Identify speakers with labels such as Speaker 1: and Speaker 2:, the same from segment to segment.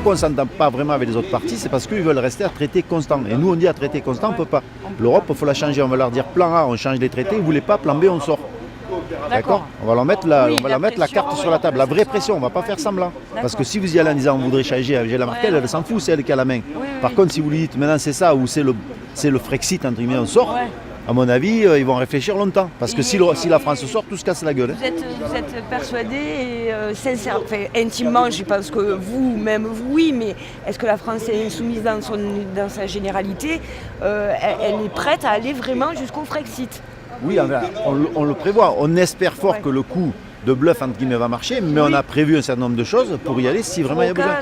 Speaker 1: pourquoi on ne s'entend pas vraiment avec les autres partis, c'est parce qu'ils veulent rester à traité constant. Et nous, on dit à traité constant, on ne peut pas. L'Europe, il faut la changer. On va leur dire plan A, on change les traités. Vous ne voulez pas, plan B, on sort. D'accord. On va leur mettre la carte sur la table, la vraie pression, on ne va pas faire semblant. Parce que si vous y allez en disant on voudrait changer Angela Merkel, elle s'en fout, c'est elle qui a la main. Par contre, si vous lui dites maintenant c'est ça ou c'est le Frexit, entre guillemets, on sort, à mon avis, ils vont réfléchir longtemps. Parce que si la France sort, tout se casse la gueule.
Speaker 2: Vous êtes persuadé et sincère, enfin, intimement, je pense que vous, même vous, oui, mais est-ce que la France est insoumise dans sa généralité, elle est prête à aller vraiment jusqu'au Frexit?
Speaker 1: Oui, on le prévoit. On espère fort que le coup de bluff entre guillemets va marcher, mais on a prévu un certain nombre de choses pour y aller si vraiment il y a besoin.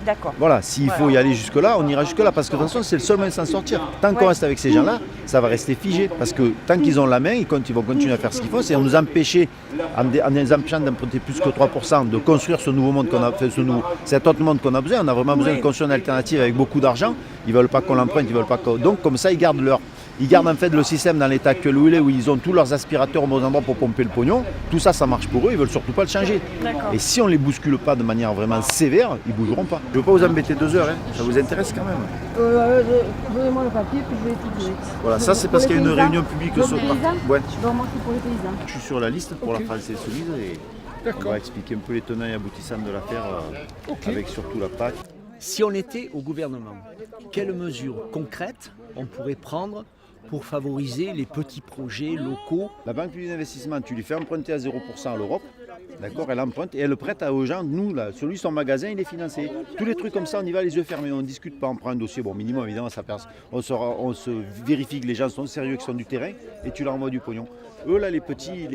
Speaker 2: D'accord.
Speaker 1: Voilà, s'il faut y aller jusque-là, on ira jusque-là, parce que de toute façon, c'est le seul moyen de s'en sortir. Tant qu'on reste avec ces gens-là, ça va rester figé, parce que tant qu'ils ont la main, ils vont continuer à faire ce qu'ils font, c'est nous empêcher, en les empêchant d'emprunter plus que 3%, de construire ce nouveau monde qu'on a fait, cet autre monde qu'on a besoin. On a vraiment besoin de construire une alternative avec beaucoup d'argent. Ils veulent pas qu'on l'emprunte, ils veulent pas que... Donc comme ça, ils gardent en fait le système dans l'état actuel où il est, où ils ont tous leurs aspirateurs au bon endroit pour pomper le pognon. Tout ça, ça marche pour eux, ils veulent surtout pas le changer. Et si on les bouscule pas de manière vraiment sévère, ils bougeront pas. Je ne veux pas vous embêter 2 heures, hein. Ça vous intéresse quand même?
Speaker 3: Donnez-moi le papier, puis je vais étudier.
Speaker 1: Voilà, ça c'est parce qu'il y a une réunion publique ce soir. Ouais.
Speaker 3: Donc moi c'est pour les paysans.
Speaker 1: Je suis sur la liste pour la France Insoumise et on va expliquer un peu les tenants et aboutissants de l'affaire avec surtout la PAC.
Speaker 4: Si on était au gouvernement, quelles mesures concrètes on pourrait prendre pour favoriser les petits projets locaux?
Speaker 1: La Banque publique d'investissement, tu lui fais emprunter à 0% à l'Europe, d'accord, elle emprunte et elle prête aux gens. Nous, là, celui son magasin, il est financé. Tous les trucs comme ça, on y va les yeux fermés, on ne discute pas, on prend un dossier, bon, minimum évidemment, ça perce. On se vérifie que les gens sont sérieux, qu'ils sont du terrain, et tu leur envoies du pognon. Eux, là, les petits,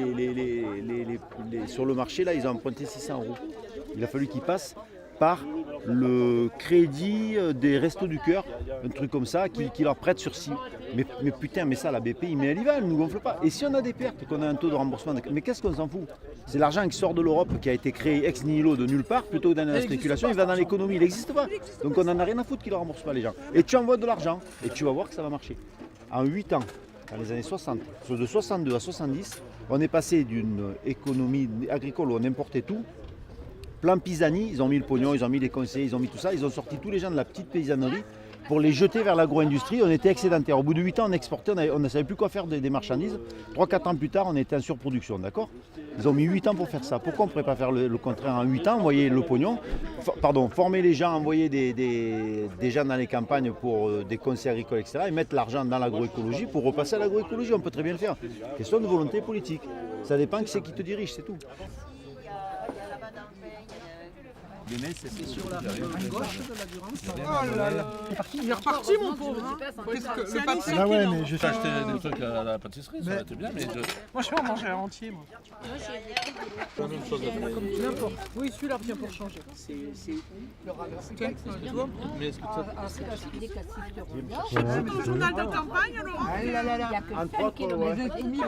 Speaker 1: sur le marché, là, ils ont emprunté 600 €. Il a fallu qu'ils passent par le crédit des Restos du Cœur, un truc comme ça, qui leur prête sur 6. Mais putain, mais ça, la BPI, mais elle y va, elle ne nous gonfle pas. Et si on a des pertes, qu'on a un taux de remboursement, mais qu'est-ce qu'on s'en fout? C'est l'argent qui sort de l'Europe, qui a été créé ex nihilo de nulle part, plutôt que dans la spéculation, il va dans l'économie, il n'existe pas. Donc on n'en a rien à foutre qu'il ne rembourse pas les gens. Et tu envoies de l'argent, et tu vas voir que ça va marcher. En 8 ans, dans les années 60, de 62 à 70, on est passé d'une économie agricole où on importait tout. Plan Pisani, ils ont mis le pognon, ils ont mis les conseillers, ils ont mis tout ça, ils ont sorti tous les gens de la petite paysannerie pour les jeter vers l'agro-industrie. On était excédentaire. Au bout de 8 ans, on exportait, on ne savait plus quoi faire des marchandises. 3-4 ans plus tard, on était en surproduction, d'accord? Ils ont mis 8 ans pour faire ça. Pourquoi on ne pourrait pas faire le contraire en 8 ans? Envoyer le pognon, former les gens, envoyer des gens dans les campagnes pour des conseils agricoles, etc. et mettre l'argent dans l'agroécologie pour repasser à l'agroécologie. On peut très bien le faire. Question de volonté politique. Ça dépend qui c'est qui te dirige, c'est tout.
Speaker 4: C'est sur la gauche de la Durance.
Speaker 5: Oh là là, il est reparti mon pauvre. Le pâtissier.
Speaker 6: Ah ouais, mais je
Speaker 7: J'ai acheté des trucs à la pâtisserie, ça aurait été bien, mais
Speaker 5: Moi je vais en manger un entier moi.
Speaker 7: la même chose.
Speaker 5: N'importe. Oui, celui-là vient pour changer. C'est le ramasse.
Speaker 7: Mais est-ce que ça...
Speaker 5: C'est ton journal de campagne alors?
Speaker 3: Ah là là là.
Speaker 1: Entre autres, ouais.
Speaker 3: Les deux soumis,